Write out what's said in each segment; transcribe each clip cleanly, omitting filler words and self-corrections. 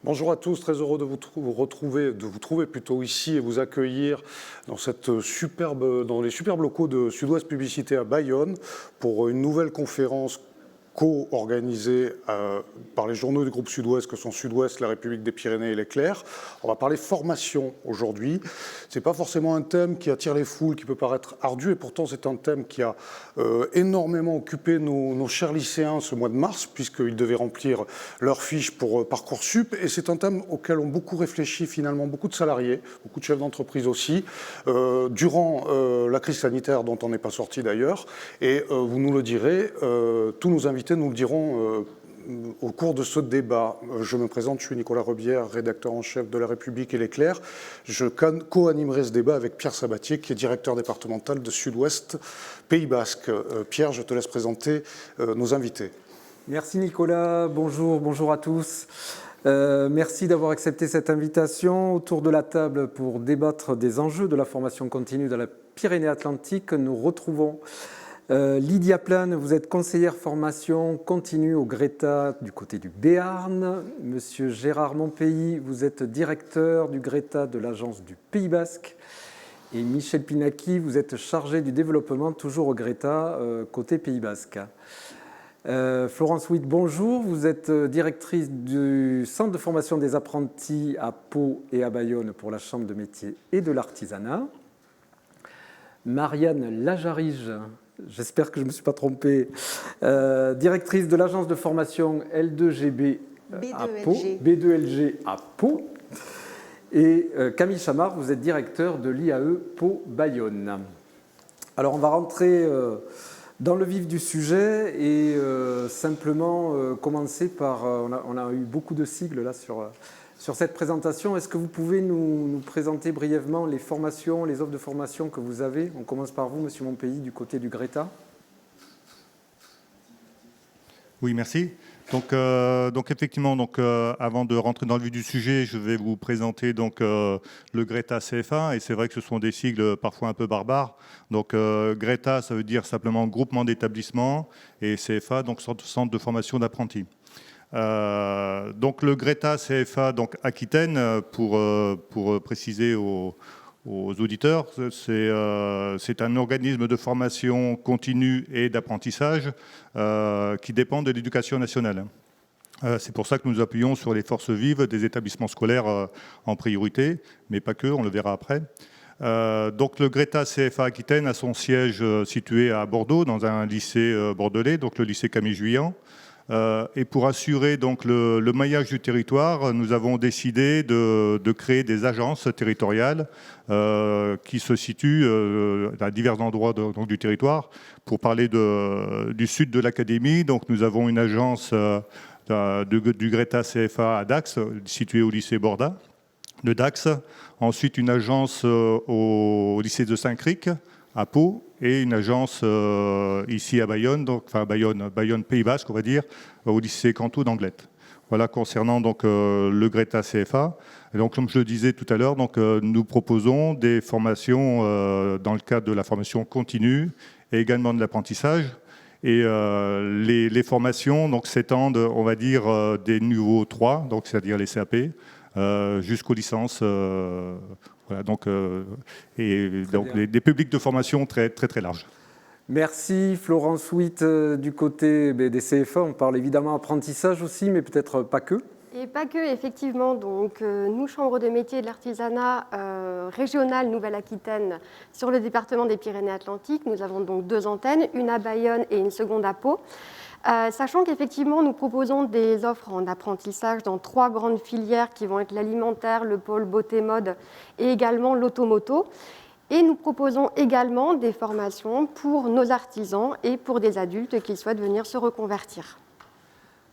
Bonjour à tous, très heureux de vous trouver plutôt ici et vous accueillir dans les superbes locaux de Sud-Ouest Publicité à Bayonne pour une nouvelle conférence co-organisée par les journaux du groupe Sud-Ouest que sont Sud-Ouest, la République des Pyrénées et l'Éclair. On va parler formation aujourd'hui. C'est pas forcément un thème qui attire les foules, qui peut paraître ardu, et pourtant c'est un thème qui a énormément occupé nos chers lycéens ce mois de mars, puisqu'ils devaient remplir leurs fiches pour Parcoursup, et c'est un thème auquel ont beaucoup réfléchi finalement beaucoup de salariés, beaucoup de chefs d'entreprise aussi, durant la crise sanitaire dont on n'est pas sorti d'ailleurs, et vous nous le direz, tous nos invités nous le diront au cours de ce débat. Je me présente, je suis Nicolas Rebière, rédacteur en chef de La République et l'Éclair. Je co-animerai ce débat avec Pierre Sabatier, qui est directeur départemental de Sud-Ouest Pays Basque. Pierre, je te laisse présenter nos invités. Merci Nicolas, bonjour à tous. Merci d'avoir accepté cette invitation autour de la table pour débattre des enjeux de la formation continue dans la Pyrénées-Atlantique. Nous retrouvons Lydia Plane, vous êtes conseillère formation continue au Greta du côté du Béarn. Monsieur Gérard Monpeilly, vous êtes directeur du Greta de l'agence du Pays Basque. Et Michel Pinaki, vous êtes chargé du développement toujours au Greta côté Pays Basque. Florence Witt, bonjour, vous êtes directrice du centre de formation des apprentis à Pau et à Bayonne pour la Chambre de métiers et de l'artisanat. Marianne Lajarige, j'espère que je ne me suis pas trompée, directrice de l'agence de formation L2GB à Pau, B2LG à Pau. Et Camille Chamard, vous êtes directeur de l'IAE Pau-Bayonne. Alors on va rentrer dans le vif du sujet et simplement commencer par... on a eu beaucoup de sigles là sur cette présentation. Est-ce que vous pouvez nous présenter brièvement les formations, les offres de formation que vous avez? On commence par vous, Monsieur Monpeilly, du côté du Greta. Oui, merci. Donc effectivement, avant de rentrer dans le vif du sujet, je vais vous présenter le Greta CFA, et c'est vrai que ce sont des sigles parfois un peu barbares. Donc Greta, ça veut dire simplement groupement d'établissements, et CFA, donc centre de formation d'apprentis. Donc le Greta CFA, donc Aquitaine, pour préciser aux auditeurs, c'est un organisme de formation continue et d'apprentissage qui dépend de l'Éducation nationale. C'est pour ça que nous appuyons sur les forces vives des établissements scolaires en priorité, mais pas que, on le verra après. Donc le Greta CFA Aquitaine a son siège situé à Bordeaux, dans un lycée bordelais, donc le lycée Camille Juillan. Et pour assurer donc le maillage du territoire, nous avons décidé de créer des agences territoriales qui se situent à divers endroits du territoire. Pour parler du sud de l'académie, donc nous avons une agence du Greta CFA à Dax, située au lycée Borda de Dax. Ensuite, une agence au lycée de Saint-Cric à Pau, et une agence ici à Bayonne, Bayonne Pays Basque, on va dire, au lycée Canto d'Anglette. Voilà concernant le Greta CFA. Et donc, comme je le disais tout à l'heure, nous proposons des formations dans le cadre de la formation continue et également de l'apprentissage. Et les formations s'étendent, on va dire, des niveaux 3, c'est-à-dire les CAP, jusqu'aux licences. Voilà, des publics de formation très, très, très larges. Merci Florence Witt, du côté des CFA, on parle évidemment apprentissage aussi, mais peut-être pas que. Et pas que, effectivement. Donc, nous, Chambre de métiers et de l'artisanat régionale Nouvelle-Aquitaine, sur le département des Pyrénées-Atlantiques, nous avons donc 2 antennes, une à Bayonne et une seconde à Pau. Sachant qu'effectivement, nous proposons des offres en apprentissage dans 3 grandes filières qui vont être l'alimentaire, le pôle beauté-mode et également l'automoto. Et nous proposons également des formations pour nos artisans et pour des adultes qui souhaitent venir se reconvertir.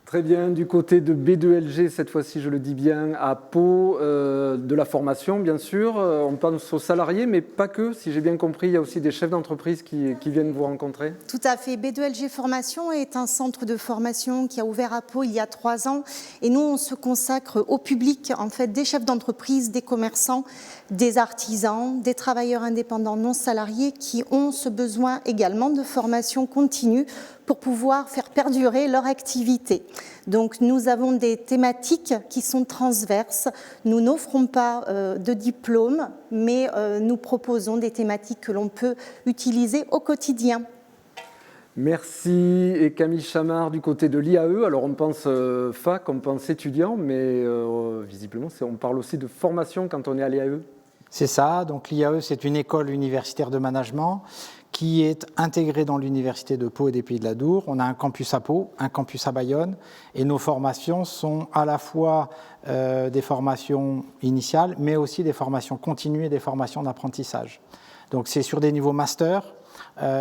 Très bien, du côté de B2LG, cette fois-ci je le dis bien, à Pau, de la formation bien sûr, on pense aux salariés, mais pas que, si j'ai bien compris, il y a aussi des chefs d'entreprise qui viennent vous rencontrer. Tout à fait, B2LG Formation est un centre de formation qui a ouvert à Pau il y a 3 ans, et nous on se consacre au public, en fait, des chefs d'entreprise, des commerçants, des artisans, des travailleurs indépendants non salariés qui ont ce besoin également de formation continue pour pouvoir faire perdurer leur activité. Donc nous avons des thématiques qui sont transverses. Nous n'offrons pas de diplôme, mais nous proposons des thématiques que l'on peut utiliser au quotidien. Merci. Et Camille Chamard du côté de l'IAE. Alors on pense fac, on pense étudiant, mais visiblement on parle aussi de formation quand on est à l'IAE. C'est ça, donc l'IAE c'est une école universitaire de management qui est intégrée dans l'université de Pau et des Pays de la Dour. On a un campus à Pau, un campus à Bayonne et nos formations sont à la fois des formations initiales mais aussi des formations continues et des formations d'apprentissage. Donc c'est sur des niveaux master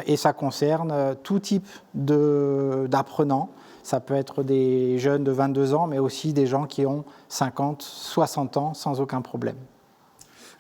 et ça concerne tout type d'apprenants. Ça peut être des jeunes de 22 ans mais aussi des gens qui ont 50, 60 ans sans aucun problème.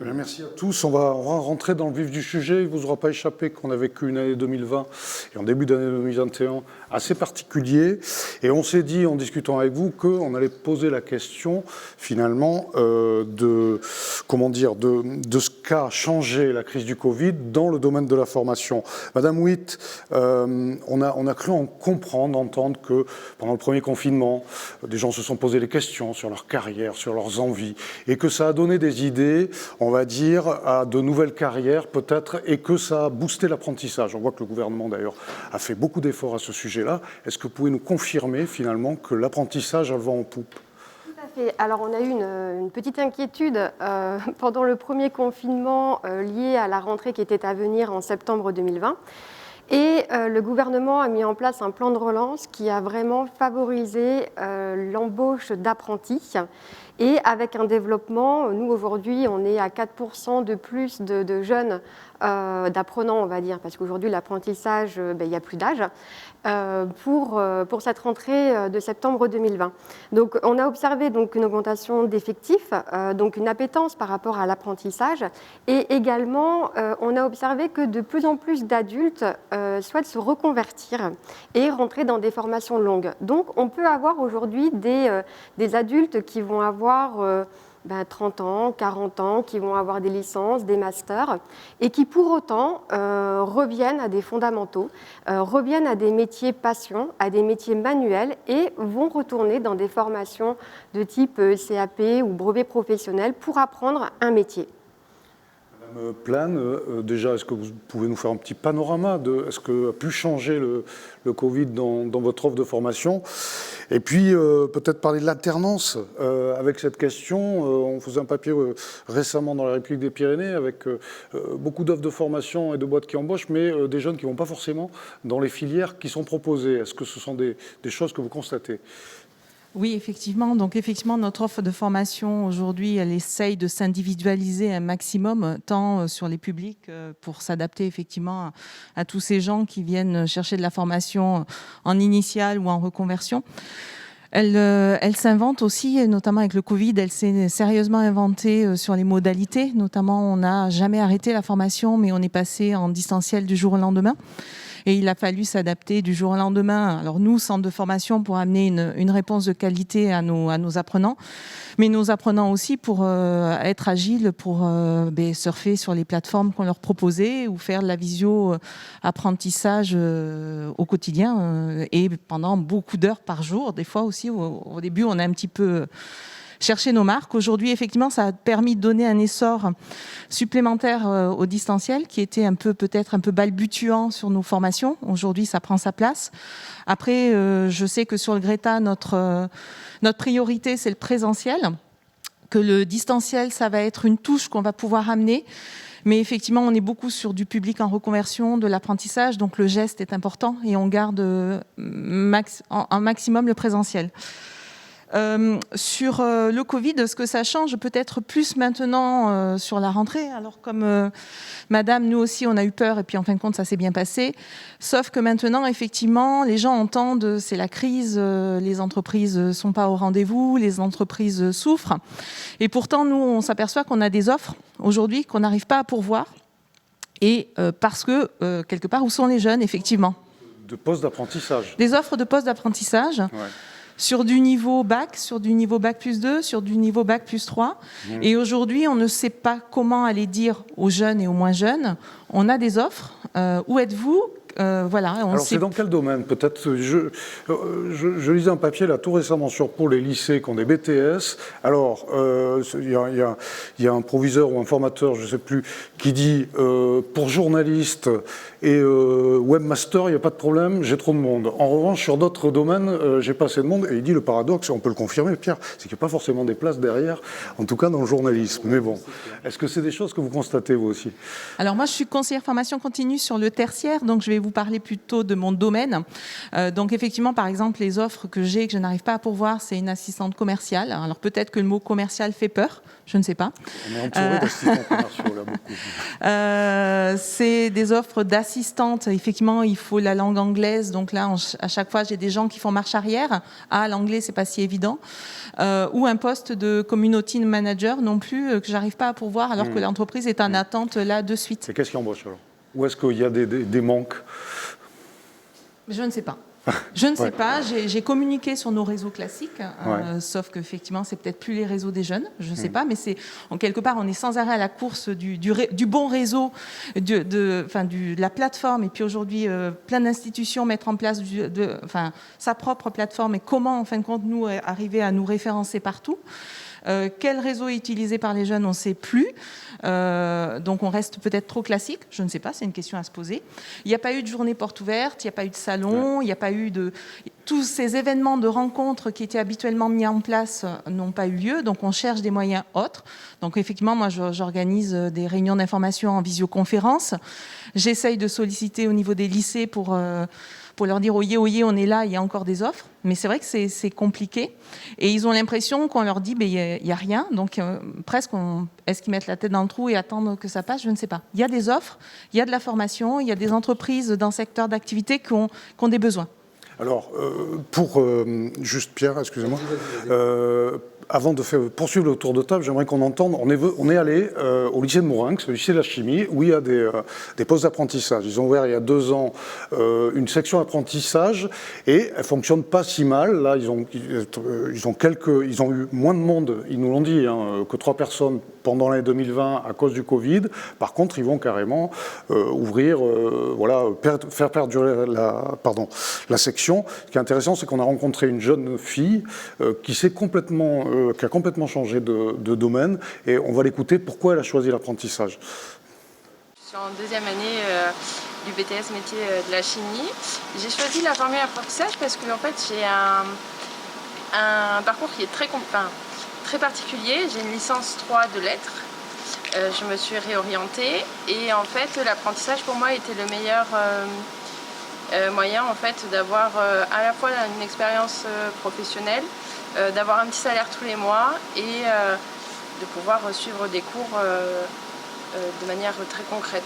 Merci à tous. On va rentrer dans le vif du sujet. Il ne vous aura pas échappé qu'on a vécu une année 2020 et en début d'année 2021 assez particulier. Et on s'est dit, en discutant avec vous, qu'on allait poser la question, finalement, de ce qu'a changé la crise du Covid dans le domaine de la formation. Madame Witt, on a cru en comprendre, entendre que pendant le premier confinement, des gens se sont posé des questions sur leur carrière, sur leurs envies, et que ça a donné des idées, on va dire, à de nouvelles carrières peut-être, et que ça a boosté l'apprentissage. On voit que le gouvernement d'ailleurs a fait beaucoup d'efforts à ce sujet-là. Est-ce que vous pouvez nous confirmer finalement que l'apprentissage a le vent en poupe ? Tout à fait. Alors on a eu une petite inquiétude pendant le premier confinement lié à la rentrée qui était à venir en septembre 2020. Et le gouvernement a mis en place un plan de relance qui a vraiment favorisé l'embauche d'apprentis. Et avec un développement, nous aujourd'hui, on est à 4% de plus de jeunes d'apprenants, on va dire, parce qu'aujourd'hui, l'apprentissage, il n'y a plus d'âge, pour cette rentrée de septembre 2020. Donc, on a observé donc, une augmentation d'effectifs, donc une appétence par rapport à l'apprentissage, et également, on a observé que de plus en plus d'adultes souhaitent se reconvertir et rentrer dans des formations longues. Donc, on peut avoir aujourd'hui des adultes qui vont avoir 30 ans, 40 ans, qui vont avoir des licences, des masters, et qui pour autant reviennent à des fondamentaux, reviennent à des métiers passion, à des métiers manuels, et vont retourner dans des formations de type CAP ou brevet professionnel pour apprendre un métier. Madame Plane, déjà, est-ce que vous pouvez nous faire un petit panorama de ce que a pu changer le Covid dans votre offre de formation ? Et puis, peut-être parler de l'alternance avec cette question. On faisait un papier récemment dans la République des Pyrénées avec beaucoup d'offres de formation et de boîtes qui embauchent, mais des jeunes qui ne vont pas forcément dans les filières qui sont proposées. Est-ce que ce sont des choses que vous constatez ? Oui, effectivement. Donc, effectivement, notre offre de formation aujourd'hui, elle essaye de s'individualiser un maximum, tant sur les publics pour s'adapter effectivement à tous ces gens qui viennent chercher de la formation en initiale ou en reconversion. Elle s'invente aussi, notamment avec le Covid, elle s'est sérieusement inventée sur les modalités. Notamment, on n'a jamais arrêté la formation, mais on est passé en distanciel du jour au lendemain. Et il a fallu s'adapter du jour au lendemain. Alors nous, centre de formation, pour amener une réponse de qualité à nos apprenants, mais nos apprenants aussi pour être agiles, pour surfer sur les plateformes qu'on leur proposait ou faire de la visio-apprentissage au quotidien et pendant beaucoup d'heures par jour. Des fois aussi, au début, on a un petit peu chercher nos marques. Aujourd'hui, effectivement, ça a permis de donner un essor supplémentaire au distanciel qui était peut-être un peu balbutiant sur nos formations. Aujourd'hui, ça prend sa place. Après, je sais que sur le Greta, notre priorité, c'est le présentiel, que le distanciel, ça va être une touche qu'on va pouvoir amener. Mais effectivement, on est beaucoup sur du public en reconversion, de l'apprentissage, donc le geste est important et on garde un maximum le présentiel. Sur le Covid, ce que ça change peut-être plus maintenant sur la rentrée. Alors comme madame, nous aussi on a eu peur et puis en fin de compte ça s'est bien passé. Sauf que maintenant effectivement les gens entendent c'est la crise, les entreprises sont pas au rendez-vous, les entreprises souffrent. Et pourtant nous on s'aperçoit qu'on a des offres aujourd'hui qu'on n'arrive pas à pourvoir. Et parce que quelque part où sont les jeunes effectivement. De postes d'apprentissage. Des offres de postes d'apprentissage. Ouais. Sur du niveau bac, sur du niveau bac plus 2, sur du niveau bac plus 3. Et aujourd'hui, on ne sait pas comment aller dire aux jeunes et aux moins jeunes, on a des offres, où êtes-vous ? voilà. Alors c'est dans quel domaine? Peut-être, je lisais un papier là tout récemment sur pour les lycées qui ont des BTS. Alors il y a un proviseur ou un formateur, je ne sais plus, qui dit pour journaliste et webmaster, il n'y a pas de problème, j'ai trop de monde. En revanche, sur d'autres domaines, j'ai pas assez de monde. Et il dit le paradoxe, et on peut le confirmer, Pierre, c'est qu'il n'y a pas forcément des places derrière, en tout cas dans le journalisme. Mais bon, est-ce que c'est des choses que vous constatez vous aussi? Alors moi, je suis conseillère formation continue sur le tertiaire, donc je vais vous parler plutôt de mon domaine. Donc effectivement, par exemple, les offres que j'ai, que je n'arrive pas à pourvoir, c'est une assistante commerciale. Alors peut-être que le mot commercial fait peur, je ne sais pas. On est entouré d'assistants commerciaux là beaucoup. C'est des offres d'assistantes. Effectivement, il faut la langue anglaise. Donc là, à chaque fois, j'ai des gens qui font marche arrière. Ah, l'anglais, c'est pas si évident. Ou un poste de community manager non plus que j'arrive pas à pourvoir alors que l'entreprise est en attente là de suite. Et qu'est-ce qui embauche alors? Ou est-ce qu'il y a des manques? Je ne sais pas. Je ne sais pas, j'ai communiqué sur nos réseaux classiques, sauf qu'effectivement, c'est peut-être plus les réseaux des jeunes, je ne sais pas, mais c'est en quelque part, on est sans arrêt à la course du bon réseau, de la plateforme, et puis aujourd'hui, plein d'institutions mettre en place sa propre plateforme, et comment, en fin de compte, nous arriver à nous référencer partout. Quel réseau est utilisé par les jeunes, on ne sait plus. Donc on reste peut-être trop classique, je ne sais pas, c'est une question à se poser. Il n'y a pas eu de journée porte ouverte, il n'y a pas eu de salon, il n'y a pas eu de... Tous ces événements de rencontres qui étaient habituellement mis en place n'ont pas eu lieu, donc on cherche des moyens autres. Donc effectivement, moi j'organise des réunions d'information en visioconférence. J'essaye de solliciter au niveau des lycées pour leur dire oyez, on est là, il y a encore des offres. Mais c'est vrai que c'est compliqué. Et ils ont l'impression qu'on leur dit, il n'y a rien. Donc presque, est-ce qu'ils mettent la tête dans le trou et attendent que ça passe? Je ne sais pas. Il y a des offres, il y a de la formation, il y a des entreprises dans le secteur d'activité qui ont des besoins. Alors, juste Pierre, excusez-moi, avant de poursuivre le tour de table, j'aimerais qu'on entende, on est allé au lycée de Mourinx, le lycée de la chimie, où il y a des postes d'apprentissage. Ils ont ouvert il y a 2 ans une section apprentissage et elle ne fonctionne pas si mal. Là, ils ont eu moins de monde, ils nous l'ont dit, que 3 personnes pendant l'année 2020 à cause du Covid. Par contre, ils vont carrément ouvrir, faire perdurer la section. Ce qui est intéressant, c'est qu'on a rencontré une jeune fille qui a complètement changé de domaine, et on va l'écouter pourquoi elle a choisi l'apprentissage. Je suis en 2e année du BTS métier de la chimie. J'ai choisi la formule apprentissage parce que en fait, j'ai un parcours qui est très particulier. J'ai une licence 3 de lettres. Je me suis réorientée et en fait, l'apprentissage pour moi était le meilleur moyen en fait d'avoir à la fois une expérience professionnelle, d'avoir un petit salaire tous les mois et de pouvoir suivre des cours de manière très concrète.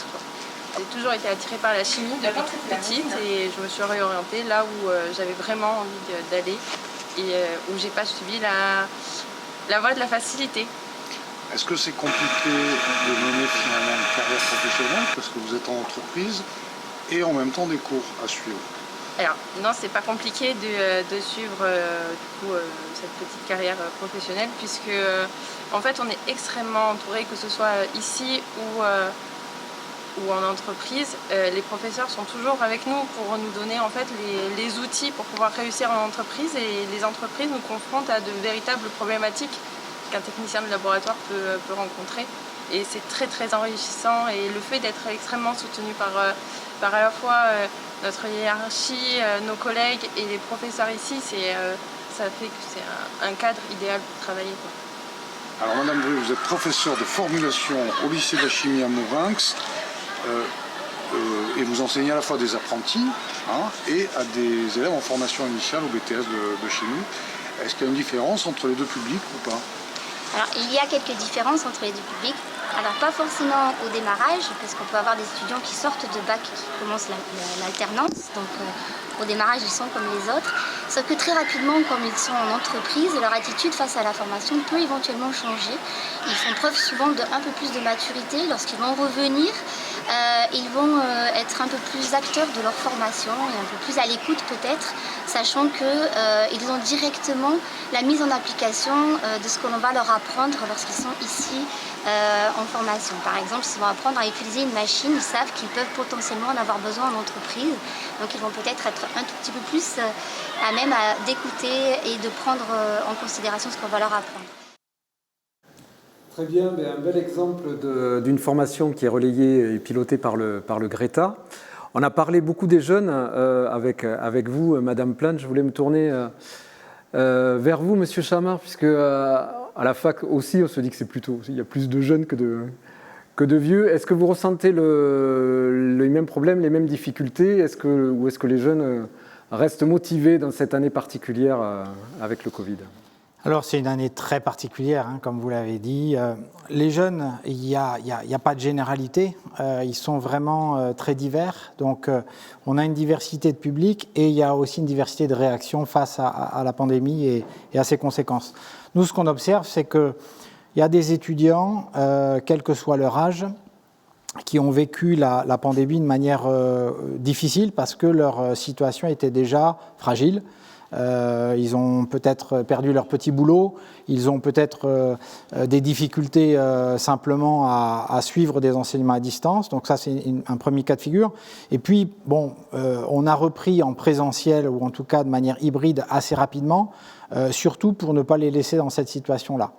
J'ai toujours été attirée par la chimie depuis toute petite et je me suis réorientée là où j'avais vraiment envie d'aller et où j'ai pas suivi la voie de la facilité. Est-ce que c'est compliqué de mener finalement une carrière professionnelle parce que vous êtes en entreprise et en même temps des cours à suivre? Alors non, c'est pas compliqué de suivre cette petite carrière professionnelle puisque en fait on est extrêmement entouré, que ce soit ici ou en entreprise. Les professeurs sont toujours avec nous pour nous donner en fait les outils pour pouvoir réussir en entreprise, et les entreprises nous confrontent à de véritables problématiques qu'un technicien de laboratoire peut rencontrer, et c'est très très enrichissant, et le fait d'être extrêmement soutenu par à la fois notre hiérarchie, nos collègues et les professeurs ici, ça fait que c'est un cadre idéal pour travailler, quoi. Alors Madame Bru, vous êtes professeure de formulation au lycée de la chimie à Mourinx, et vous enseignez à la fois des apprentis et à des élèves en formation initiale au BTS de chimie. Est-ce qu'il y a une différence entre les deux publics ou pas? Alors, il y a quelques différences entre les deux publics. Alors, pas forcément au démarrage, parce qu'on peut avoir des étudiants qui sortent de bac, qui commencent l'alternance. Donc, au démarrage, ils sont comme les autres. Sauf que très rapidement, comme ils sont en entreprise, leur attitude face à la formation peut éventuellement changer. Ils font preuve souvent d'un peu plus de maturité. Lorsqu'ils vont revenir, ils vont être un peu plus acteurs de leur formation et un peu plus à l'écoute peut-être, sachant qu'ils ont directement la mise en application de ce que l'on va leur apprendre lorsqu'ils sont ici en formation. Par exemple, s'ils vont apprendre à utiliser une machine, ils savent qu'ils peuvent potentiellement en avoir besoin en entreprise. Donc ils vont peut-être être un tout petit peu plus à même d'écouter et de prendre en considération ce qu'on va leur apprendre. Très bien, un bel exemple d'une formation qui est relayée et pilotée par le Greta. On a parlé beaucoup des jeunes avec vous, Madame Plante. Je voulais me tourner vers vous, Monsieur Chamard, puisque à la fac aussi, on se dit que il y a plus de jeunes que de vieux. Est-ce que vous ressentez les mêmes problèmes, les mêmes difficultés, ou est-ce que les jeunes restent motivés dans cette année particulière avec le Covid ? Alors c'est une année très particulière, hein, comme vous l'avez dit. Les jeunes, il n'y a pas de généralité, ils sont vraiment très divers. Donc on a une diversité de publics et il y a aussi une diversité de réactions face à la pandémie et à ses conséquences. Nous, ce qu'on observe, c'est qu'il y a des étudiants, quel que soit leur âge, qui ont vécu la pandémie de manière difficile parce que leur situation était déjà fragile. Ils ont peut-être perdu leur petit boulot, ils ont peut-être des difficultés simplement à suivre des enseignements à distance. Donc ça, c'est un premier cas de figure. Et puis, on a repris en présentiel, ou en tout cas de manière hybride, assez rapidement, surtout pour ne pas les laisser dans cette situation-là.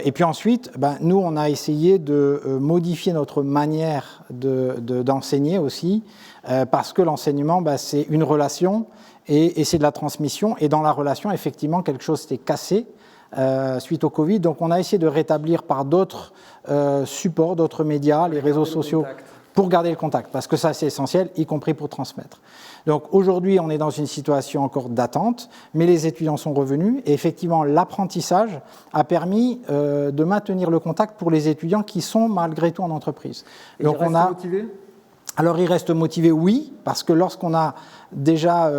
Et puis ensuite, nous, on a essayé de modifier notre manière d'enseigner aussi, parce que l'enseignement, c'est une relation, et c'est de la transmission. Et dans la relation, effectivement, quelque chose s'est cassé suite au Covid. Donc on a essayé de rétablir par d'autres supports, d'autres médias, les réseaux sociaux, pour garder le contact, parce que ça, c'est essentiel, y compris pour transmettre. Donc aujourd'hui, on est dans une situation encore d'attente, mais les étudiants sont revenus, et effectivement, l'apprentissage a permis de maintenir le contact pour les étudiants qui sont malgré tout en entreprise. Et donc ils restent motivés ? Alors, ils restent motivés, oui, parce que lorsqu'on a déjà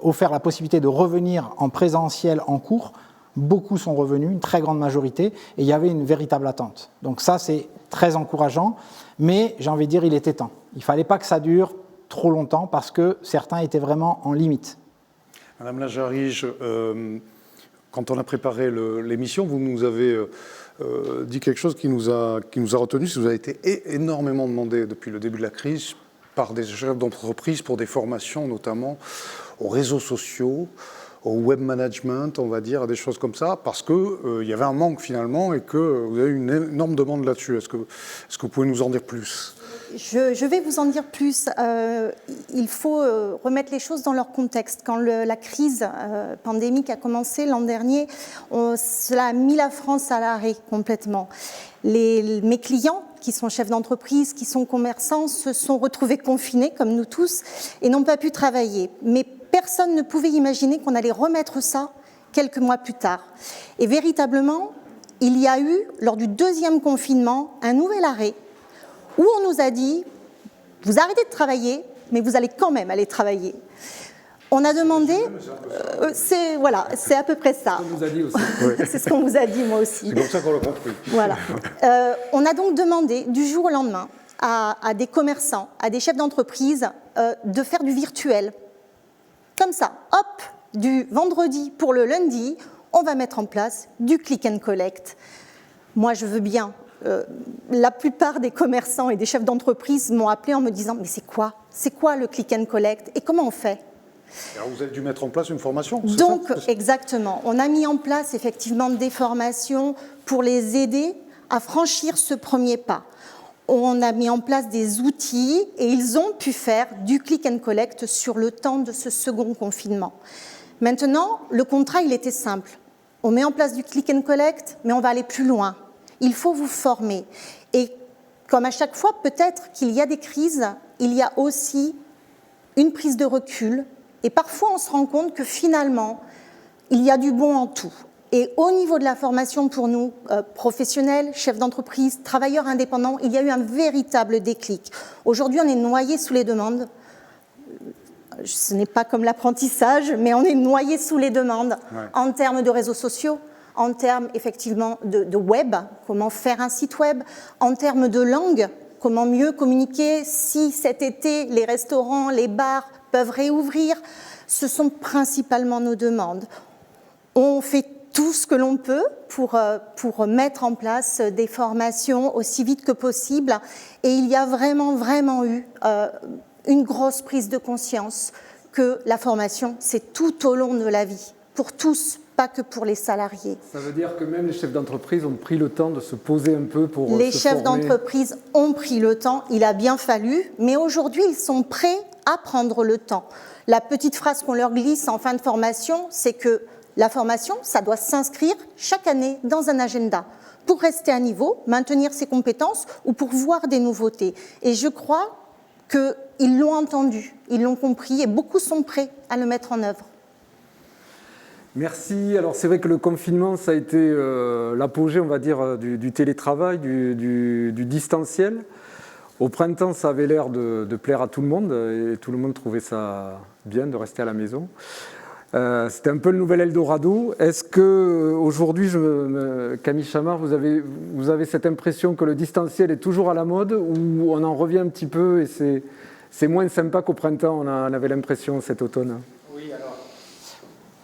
offert la possibilité de revenir en présentiel en cours, beaucoup sont revenus, une très grande majorité, et il y avait une véritable attente. Donc ça, c'est très encourageant, mais j'ai envie de dire, il était temps. Il ne fallait pas que ça dure trop longtemps, parce que certains étaient vraiment en limite. Madame Lajarige, quand on a préparé l'émission, vous nous avez dit quelque chose qui nous a retenu. Ça vous a été énormément demandé depuis le début de la crise par des chefs d'entreprise pour des formations, notamment aux réseaux sociaux, au web management, on va dire, à des choses comme ça, parce qu'il y avait un manque finalement et que vous avez eu une énorme demande là-dessus. Est-ce que vous pouvez nous en dire plus ? Je vais vous en dire plus. Il faut remettre les choses dans leur contexte. Quand la crise pandémique a commencé l'an dernier, cela a mis la France à l'arrêt complètement. Mes clients, qui sont chefs d'entreprise, qui sont commerçants, se sont retrouvés confinés, comme nous tous, et n'ont pas pu travailler. Mais personne ne pouvait imaginer qu'on allait remettre ça quelques mois plus tard. Et véritablement, il y a eu, lors du deuxième confinement, un nouvel arrêt, où on nous a dit, vous arrêtez de travailler, mais vous allez quand même aller travailler. On a demandé, c'est à peu près ça. C'est ce qu'on vous a dit aussi. C'est ce qu'on vous a dit, moi aussi. C'est comme ça qu'on l'a compris. Voilà. On a donc demandé, du jour au lendemain, à des commerçants, à des chefs d'entreprise, de faire du virtuel. Comme ça, hop, du vendredi pour le lundi, on va mettre en place du click and collect. Moi, je veux bien. La plupart des commerçants et des chefs d'entreprise m'ont appelé en me disant « Mais c'est quoi le click and collect et comment on fait ?» Alors vous avez dû mettre en place une formation, c'est Donc, ça ? exactement. On a mis en place effectivement des formations pour les aider à franchir ce premier pas. On a mis en place des outils et ils ont pu faire du click and collect sur le temps de ce second confinement. Maintenant, le contrat, il était simple. On met en place du click and collect, mais on va aller plus loin. Il faut vous former. Et comme à chaque fois, peut-être qu'il y a des crises, il y a aussi une prise de recul. Et parfois, on se rend compte que finalement, il y a du bon en tout. Et au niveau de la formation pour nous, professionnels, chefs d'entreprise, travailleurs indépendants, il y a eu un véritable déclic. Aujourd'hui, on est noyé sous les demandes. Ce n'est pas comme l'apprentissage, mais on est noyé sous les demandes en termes de réseaux sociaux, en termes effectivement de web, comment faire un site web, en termes de langue, comment mieux communiquer si cet été les restaurants, les bars peuvent réouvrir. Ce sont principalement nos demandes. On fait tout ce que l'on peut pour mettre en place des formations aussi vite que possible. Et il y a vraiment eu une grosse prise de conscience que la formation, c'est tout au long de la vie, pour tous, pas que pour les salariés. Ça veut dire que même les chefs d'entreprise ont pris le temps de se poser un peu pour les se chefs former. d'entreprise ont pris le temps, il a bien fallu, mais aujourd'hui, ils sont prêts à prendre le temps. La petite phrase qu'on leur glisse en fin de formation, c'est que la formation, ça doit s'inscrire chaque année dans un agenda pour rester à niveau, maintenir ses compétences ou pour voir des nouveautés. Et je crois qu'ils l'ont entendu, ils l'ont compris et beaucoup sont prêts à le mettre en œuvre. Merci. Alors c'est vrai que le confinement, ça a été l'apogée, on va dire, du télétravail, du distanciel. Au printemps, ça avait l'air de plaire à tout le monde et tout le monde trouvait ça bien de rester à la maison. C'était un peu le nouvel Eldorado. Est-ce qu'aujourd'hui, Camille Chamard, vous avez cette impression que le distanciel est toujours à la mode ou on en revient un petit peu et c'est moins sympa qu'au printemps, on avait l'impression cet automne? Oui, alors,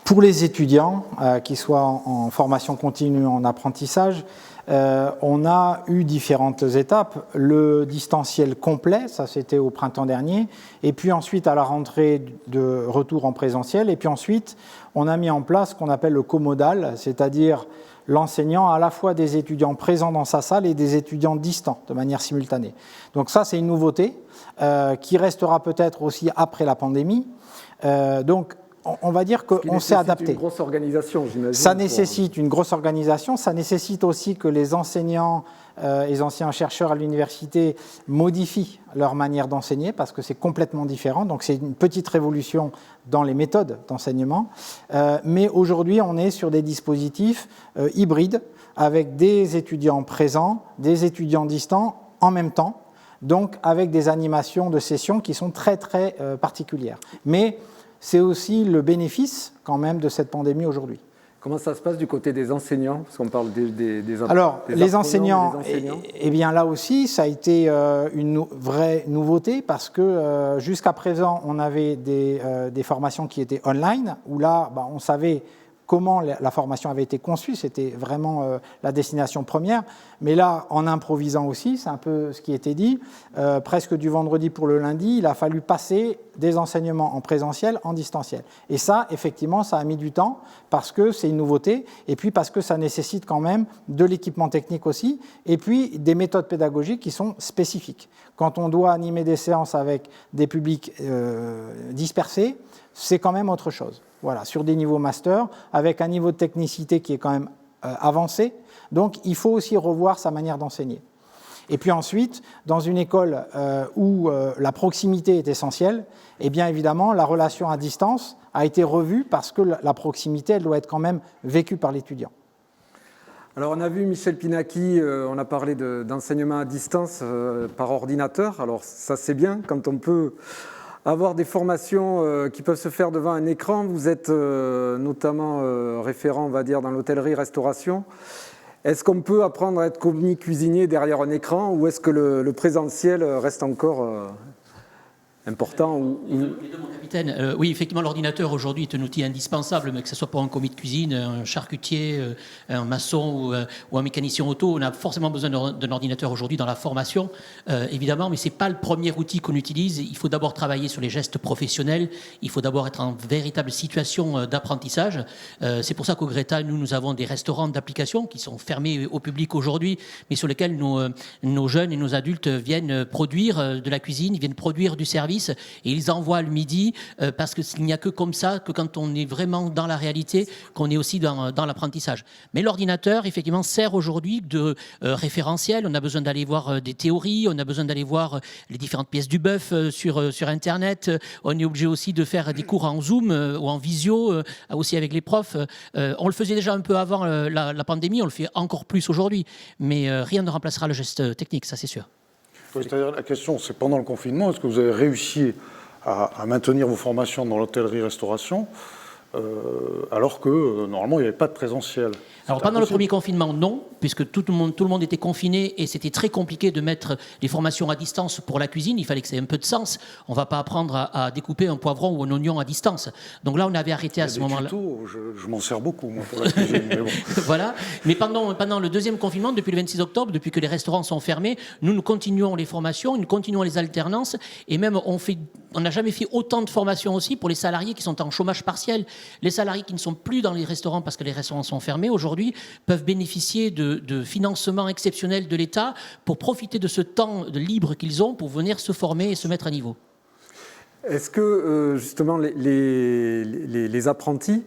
pour les étudiants, qu'ils soient en formation continue, en apprentissage, on a eu différentes étapes. Le distanciel complet, ça c'était au printemps dernier, et puis ensuite à la rentrée de retour en présentiel, et puis ensuite on a mis en place ce qu'on appelle le comodal, c'est-à-dire l'enseignant à la fois des étudiants présents dans sa salle et des étudiants distants de manière simultanée. Donc ça c'est une nouveauté qui restera peut-être aussi après la pandémie. Donc on va dire qu'on s'est adapté. Une grosse organisation, j'imagine. Ça nécessite une grosse organisation, ça nécessite aussi que les enseignants, les anciens chercheurs à l'université modifient leur manière d'enseigner parce que c'est complètement différent. Donc c'est une petite révolution dans les méthodes d'enseignement. Mais aujourd'hui, on est sur des dispositifs hybrides avec des étudiants présents, des étudiants distants en même temps, donc avec des animations de sessions qui sont très très particulières. Mais c'est aussi le bénéfice quand même de cette pandémie aujourd'hui. Comment ça se passe du côté des enseignants? Parce qu'on parle des Alors, les enseignants, enseignants. Eh bien là aussi, ça a été une vraie nouveauté parce que jusqu'à présent, on avait des formations qui étaient online, où là, on savait comment la formation avait été conçue, c'était vraiment la destination première. Mais là, en improvisant aussi, c'est un peu ce qui était dit, presque du vendredi pour le lundi, il a fallu passer des enseignements en présentiel en distanciel. Et ça, effectivement, ça a mis du temps parce que c'est une nouveauté et puis parce que ça nécessite quand même de l'équipement technique aussi et puis des méthodes pédagogiques qui sont spécifiques. Quand on doit animer des séances avec des publics dispersés, c'est quand même autre chose. Voilà, sur des niveaux master, avec un niveau de technicité qui est quand même avancé. Donc, il faut aussi revoir sa manière d'enseigner. Et puis ensuite, dans une école où la proximité est essentielle, eh bien évidemment, la relation à distance a été revue parce que la proximité, elle doit être quand même vécue par l'étudiant. Alors on a vu Michel Pinacchi, on a parlé d'enseignement à distance par ordinateur. Alors ça c'est bien quand on peut avoir des formations qui peuvent se faire devant un écran. Vous êtes notamment référent, on va dire, dans l'hôtellerie-restauration. Est-ce qu'on peut apprendre à être commis cuisinier derrière un écran ou est-ce que le présentiel reste encore important Les deux, mon capitaine. Oui, effectivement, l'ordinateur aujourd'hui est un outil indispensable, mais que ce soit pour un commis de cuisine, un charcutier, un maçon ou un mécanicien auto, on a forcément besoin d'un ordinateur aujourd'hui dans la formation, évidemment, mais ce n'est pas le premier outil qu'on utilise. Il faut d'abord travailler sur les gestes professionnels, il faut d'abord être en véritable situation d'apprentissage. C'est pour ça qu'au Greta, nous avons des restaurants d'applications qui sont fermés au public aujourd'hui, mais sur lesquels nos jeunes et nos adultes viennent produire de la cuisine, ils viennent produire du service, et ils envoient le midi parce qu'il n'y a que comme ça, que quand on est vraiment dans la réalité, qu'on est aussi dans l'apprentissage. Mais l'ordinateur, effectivement, sert aujourd'hui de référentiel. On a besoin d'aller voir des théories, on a besoin d'aller voir les différentes pièces du bœuf sur Internet. On est obligé aussi de faire des cours en Zoom ou en visio, aussi avec les profs. On le faisait déjà un peu avant la pandémie, on le fait encore plus aujourd'hui. Mais rien ne remplacera le geste technique, ça c'est sûr. Oui, c'est-à-dire la question, c'est pendant le confinement, est-ce que vous avez réussi à maintenir vos formations dans l'hôtellerie-restauration alors que normalement il n'y avait pas de présentiel. Alors pendant le premier confinement, non, puisque tout le monde était confiné et c'était très compliqué de mettre les formations à distance pour la cuisine. Il fallait que ça ait un peu de sens. On ne va pas apprendre à découper un poivron ou un oignon à distance. Donc là, on avait arrêté à ce moment-là. Je m'en sers beaucoup, moi, pour la cuisine. Mais bon. Voilà. Mais pendant le deuxième confinement, depuis le 26 octobre, depuis que les restaurants sont fermés, nous continuons les formations, nous continuons les alternances et même on n'a jamais fait autant de formations aussi pour les salariés qui sont en chômage partiel. Les salariés qui ne sont plus dans les restaurants parce que les restaurants sont fermés aujourd'hui peuvent bénéficier de financements exceptionnels de l'État pour profiter de ce temps de libre qu'ils ont pour venir se former et se mettre à niveau. Est-ce que justement les apprentis,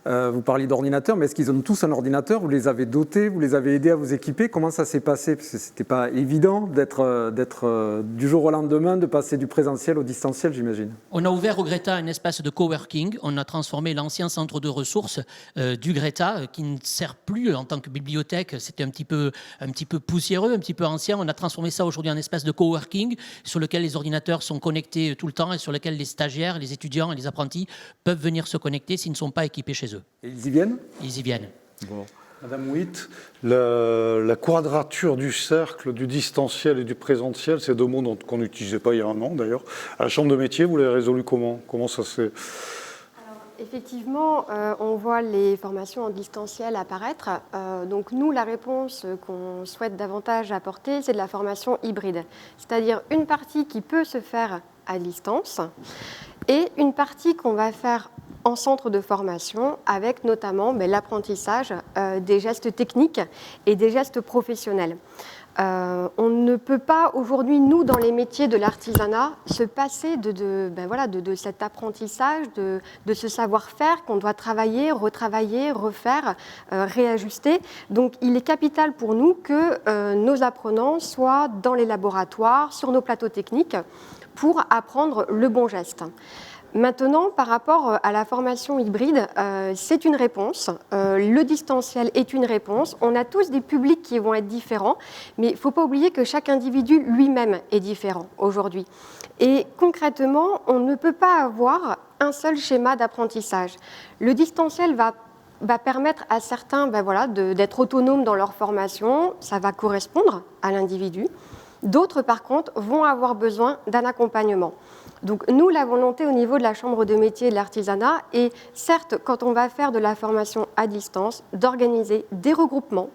vous parliez d'ordinateur, mais est-ce qu'ils ont tous un ordinateur? Vous les avez dotés, vous les avez aidés à vous équiper? Comment ça s'est passé? Parce que ce n'était pas évident d'être du jour au lendemain, de passer du présentiel au distanciel, j'imagine. On a ouvert au Greta un espace de coworking. On a transformé l'ancien centre de ressources du Greta, qui ne sert plus en tant que bibliothèque. C'était un petit peu poussiéreux, un petit peu ancien. On a transformé ça aujourd'hui en espace de coworking sur lequel les ordinateurs sont connectés tout le temps et sur lequel les stagiaires, les étudiants et les apprentis peuvent venir se connecter s'ils ne sont pas équipés chez eux. Et ils y viennent? Ils y viennent. Bon. Madame Witt, la quadrature du cercle du distanciel et du présentiel, c'est deux mots qu'on n'utilisait pas il y a un an d'ailleurs. À la Chambre de métier, vous l'avez résolu comment? Comment ça s'est... Effectivement, on voit les formations en distanciel apparaître. Donc nous, la réponse qu'on souhaite davantage apporter, c'est de la formation hybride. C'est-à-dire une partie qui peut se faire à distance et une partie qu'on va faire en centre de formation avec notamment l'apprentissage des gestes techniques et des gestes professionnels. On ne peut pas aujourd'hui, nous, dans les métiers de l'artisanat, se passer de cet apprentissage, de ce savoir-faire qu'on doit travailler, retravailler, refaire, réajuster. Donc il est capital pour nous que nos apprenants soient dans les laboratoires, sur nos plateaux techniques, pour apprendre le bon geste. Maintenant, par rapport à la formation hybride, c'est une réponse. Le distanciel est une réponse. On a tous des publics qui vont être différents, mais il ne faut pas oublier que chaque individu lui-même est différent aujourd'hui. Et concrètement, on ne peut pas avoir un seul schéma d'apprentissage. Le distanciel va permettre à certains d'être autonomes dans leur formation, ça va correspondre à l'individu. D'autres, par contre, vont avoir besoin d'un accompagnement. Donc nous, la volonté au niveau de la Chambre de métier et de l'artisanat est, certes, quand on va faire de la formation à distance, d'organiser des regroupements,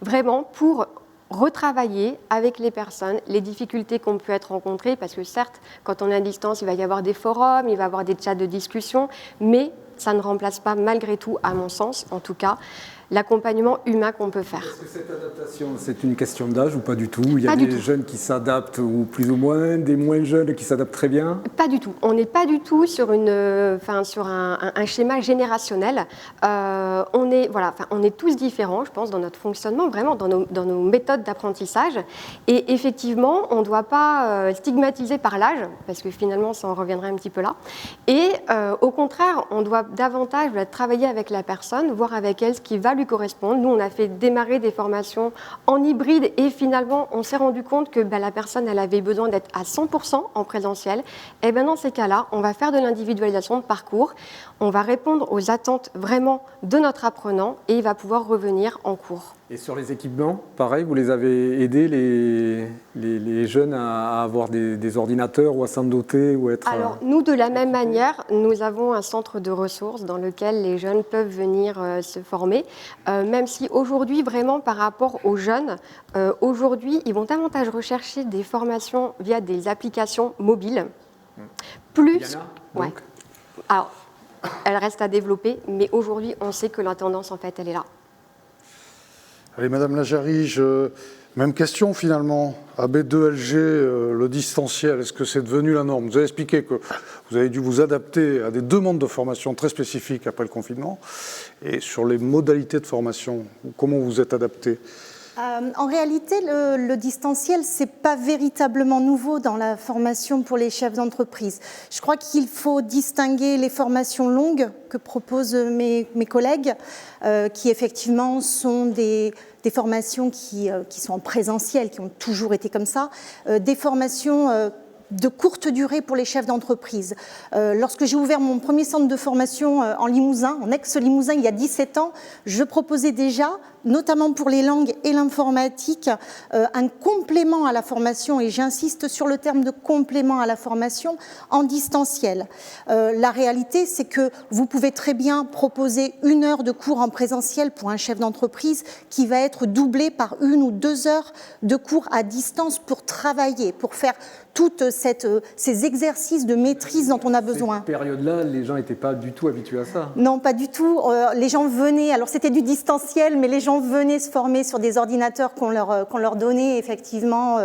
vraiment pour retravailler avec les personnes les difficultés qu'on peut être rencontrées, parce que certes, quand on est à distance, il va y avoir des forums, il va y avoir des chats de discussion, mais ça ne remplace pas, malgré tout, à mon sens, en tout cas, l'accompagnement humain qu'on peut faire. Est-ce que cette adaptation, c'est une question d'âge ou pas du tout? Il y a des jeunes qui s'adaptent ou plus ou moins, des moins jeunes qui s'adaptent très bien? Pas du tout. On n'est pas du tout sur un schéma générationnel. On est tous différents, je pense, dans notre fonctionnement, vraiment dans nos méthodes d'apprentissage. Et effectivement, on ne doit pas stigmatiser par l'âge, parce que finalement, ça en reviendrait un petit peu là. Et au contraire, on doit davantage travailler avec la personne, voir avec elle ce qui va lui correspondre. Nous, on a fait démarrer des formations en hybride et finalement, on s'est rendu compte que la personne, elle avait besoin d'être à 100% en présentiel. Et dans ces cas-là, on va faire de l'individualisation de parcours, on va répondre aux attentes vraiment de notre apprenant et il va pouvoir revenir en cours. Et sur les équipements, pareil, vous les avez aidés, les jeunes, à avoir des ordinateurs ou à s'en doter ou être... Alors, nous, de la même manière, nous avons un centre de ressources dans lequel les jeunes peuvent venir se former, même si aujourd'hui, vraiment, par rapport aux jeunes, aujourd'hui, ils vont davantage rechercher des formations via des applications mobiles. Plus... Ouais. Alors, elle reste à développer, mais aujourd'hui, on sait que la tendance, en fait, elle est là. Allez, Madame Lajarige, même question finalement. AB2LG, le distanciel, est-ce que c'est devenu la norme? Vous avez expliqué que vous avez dû vous adapter à des demandes de formation très spécifiques après le confinement. Et sur les modalités de formation, comment vous êtes adapté? En réalité, le distanciel, ce n'est pas véritablement nouveau dans la formation pour les chefs d'entreprise. Je crois qu'il faut distinguer les formations longues que proposent mes collègues, qui effectivement sont des formations qui sont en présentiel, qui ont toujours été comme ça, des formations de courte durée pour les chefs d'entreprise. Lorsque j'ai ouvert mon premier centre de formation en Limousin, en ex-Limousin, il y a 17 ans, je proposais déjà, notamment pour les langues et l'informatique, un complément à la formation, et j'insiste sur le terme de complément à la formation, en distanciel. La réalité, c'est que vous pouvez très bien proposer 1 heure de cours en présentiel pour un chef d'entreprise qui va être doublé par 1 ou 2 heures de cours à distance pour travailler, pour faire tous ces exercices de maîtrise dont on a besoin. Cette période-là, les gens n'étaient pas du tout habitués à ça. Non, pas du tout. Les gens venaient, alors c'était du distanciel, mais les gens venaient se former sur des ordinateurs qu'on leur donnait effectivement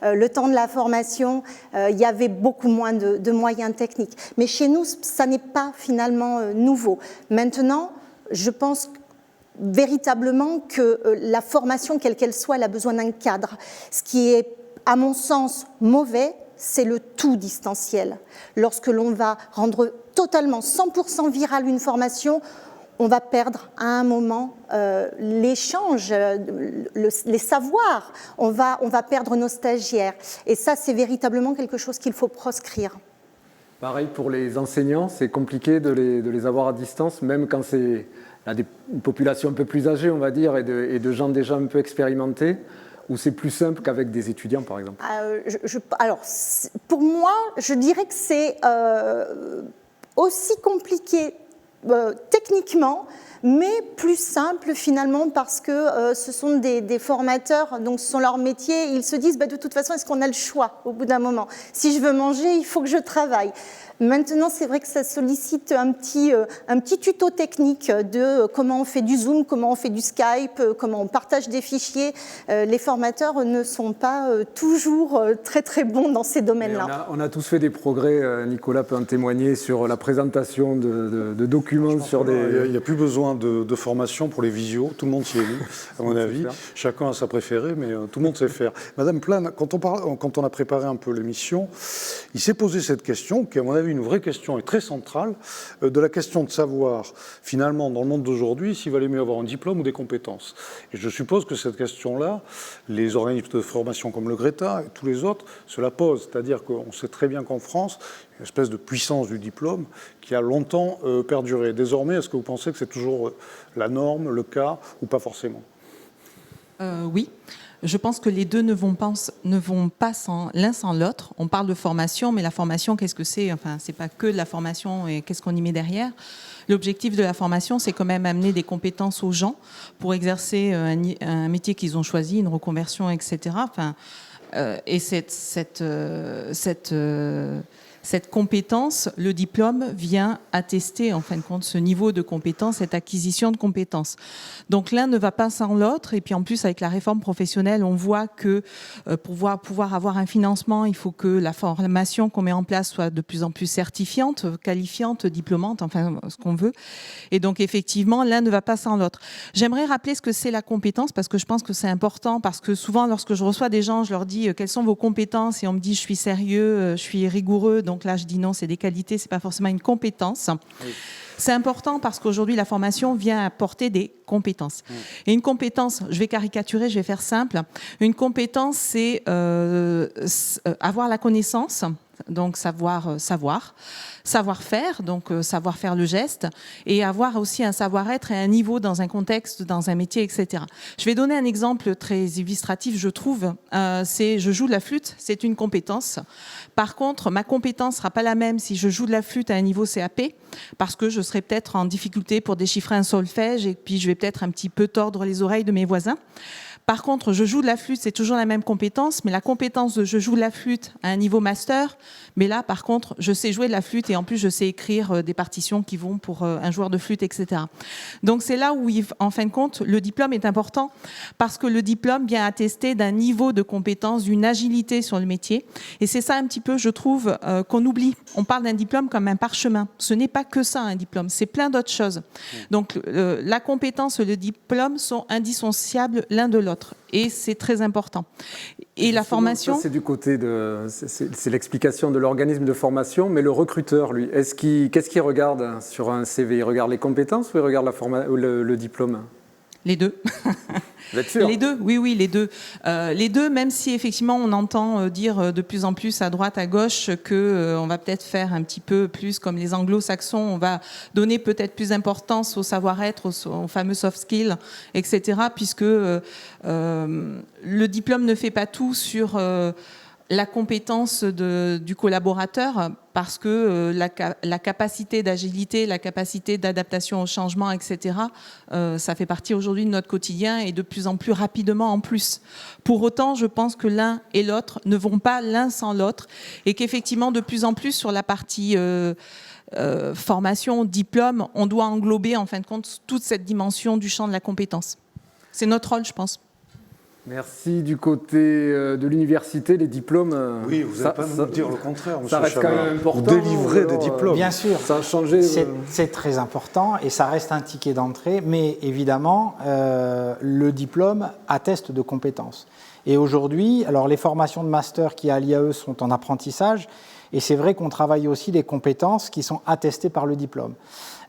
le temps de la formation. Il y avait beaucoup moins de moyens techniques. Mais chez nous, ça n'est pas finalement nouveau. Maintenant, je pense véritablement que la formation, quelle qu'elle soit, elle a besoin d'un cadre. Ce qui est, à mon sens, mauvais, c'est le tout distanciel. Lorsque l'on va rendre totalement 100% virale une formation, on va perdre à un moment l'échange, les savoirs, on va perdre nos stagiaires. Et ça, c'est véritablement quelque chose qu'il faut proscrire. Pareil pour les enseignants, c'est compliqué de les avoir à distance, même quand c'est une population un peu plus âgée, on va dire, et de gens déjà un peu expérimentés, ou c'est plus simple qu'avec des étudiants, par exemple? Alors, pour moi, je dirais que c'est aussi compliqué techniquement, mais plus simple finalement parce que ce sont des formateurs, donc ce sont leur métier, ils se disent de toute façon, est-ce qu'on a le choix au bout d'un moment? Si je veux manger, il faut que je travaille. Maintenant, c'est vrai que ça sollicite un petit tuto technique de comment on fait du Zoom, comment on fait du Skype, comment on partage des fichiers. Les formateurs ne sont pas toujours très très bons dans ces domaines-là. On a tous fait des progrès, Nicolas peut en témoigner, sur la présentation de documents sur des... Il n'y a plus besoin de formation pour les visios, tout le monde s'y est mis, à mon avis. Chacun a sa préférée, mais tout le monde sait faire. Madame Plane, quand on a préparé un peu l'émission, il s'est posé cette question, qui à mon avis une vraie question et très centrale, de la question de savoir, finalement, dans le monde d'aujourd'hui, s'il valait mieux avoir un diplôme ou des compétences. Et je suppose que cette question-là, les organismes de formation comme le Greta et tous les autres se la posent. C'est-à-dire qu'on sait très bien qu'en France, il y a une espèce de puissance du diplôme qui a longtemps perduré. Désormais, est-ce que vous pensez que c'est toujours la norme, le cas, ou pas forcément? Oui. Je pense que les deux ne vont pas l'un sans l'autre. On parle de formation, mais la formation, qu'est-ce que c'est? Enfin, c'est pas que de la formation et qu'est-ce qu'on y met derrière. L'objectif de la formation, c'est quand même amener des compétences aux gens pour exercer un métier qu'ils ont choisi, une reconversion, etc. Enfin, et cette compétence, le diplôme vient attester en fin de compte ce niveau de compétence, cette acquisition de compétences. Donc l'un ne va pas sans l'autre. Et puis en plus, avec la réforme professionnelle, on voit que pour pouvoir avoir un financement, il faut que la formation qu'on met en place soit de plus en plus certifiante, qualifiante, diplômante, enfin ce qu'on veut. Et donc effectivement, l'un ne va pas sans l'autre. J'aimerais rappeler ce que c'est la compétence parce que je pense que c'est important. Parce que souvent, lorsque je reçois des gens, je leur dis quelles sont vos compétences et on me dit je suis sérieux, je suis rigoureux. Donc là, je dis non, c'est des qualités, c'est pas forcément une compétence. Oui. C'est important parce qu'aujourd'hui, la formation vient apporter des compétences. Et une compétence, je vais caricaturer, je vais faire simple. Une compétence, c'est avoir la connaissance, donc savoir-faire, donc savoir faire le geste, et avoir aussi un savoir-être et un niveau dans un contexte, dans un métier, etc. Je vais donner un exemple très illustratif, je trouve. C'est je joue de la flûte, c'est une compétence. Par contre, ma compétence ne sera pas la même si je joue de la flûte à un niveau CAP, parce que je serai peut-être en difficulté pour déchiffrer un solfège, et puis je vais peut-être un petit peu tordre les oreilles de mes voisins. Par contre, je joue de la flûte, c'est toujours la même compétence, mais la compétence de je joue de la flûte à un niveau master, mais là, par contre, je sais jouer de la flûte et en plus, je sais écrire des partitions qui vont pour un joueur de flûte, etc. Donc, c'est là où, en fin de compte, le diplôme est important parce que le diplôme vient attester d'un niveau de compétence, d'une agilité sur le métier. Et c'est ça un petit peu, je trouve, qu'on oublie. On parle d'un diplôme comme un parchemin. Ce n'est pas que ça, un diplôme. C'est plein d'autres choses. Donc, la compétence et le diplôme sont indissociables l'un de l'autre. Et c'est très important. Et la formation... C'est du côté de... C'est l'explication de l'organisme de formation, mais le recruteur, lui, qu'est-ce qu'il regarde sur un CV? Il regarde les compétences ou il regarde le diplôme? Les deux. Vous êtes sûr ? Les deux, oui, les deux. Les deux, même si effectivement on entend dire de plus en plus à droite, à gauche que on va peut-être faire un petit peu plus comme les anglo-saxons, on va donner peut-être plus d'importance au savoir-être, aux fameux soft skills, etc. Puisque le diplôme ne fait pas tout sur la compétence du collaborateur, parce que la capacité d'agilité, la capacité d'adaptation au changement, etc., ça fait partie aujourd'hui de notre quotidien et de plus en plus rapidement en plus. Pour autant, je pense que l'un et l'autre ne vont pas l'un sans l'autre et qu'effectivement, de plus en plus sur la partie formation, diplôme, on doit englober en fin de compte toute cette dimension du champ de la compétence. C'est notre rôle, je pense. Merci. Du côté de l'université, les diplômes... Oui, vous n'allez pas nous dire le contraire, monsieur Ça reste Chabert. quand même important. Vous délivrez des diplômes. Bien sûr, ça a changé. C'est très important et ça reste un ticket d'entrée, mais évidemment, le diplôme atteste de compétences. Et aujourd'hui, alors les formations de master qui à l'IAE sont en apprentissage, et c'est vrai qu'on travaille aussi des compétences qui sont attestées par le diplôme.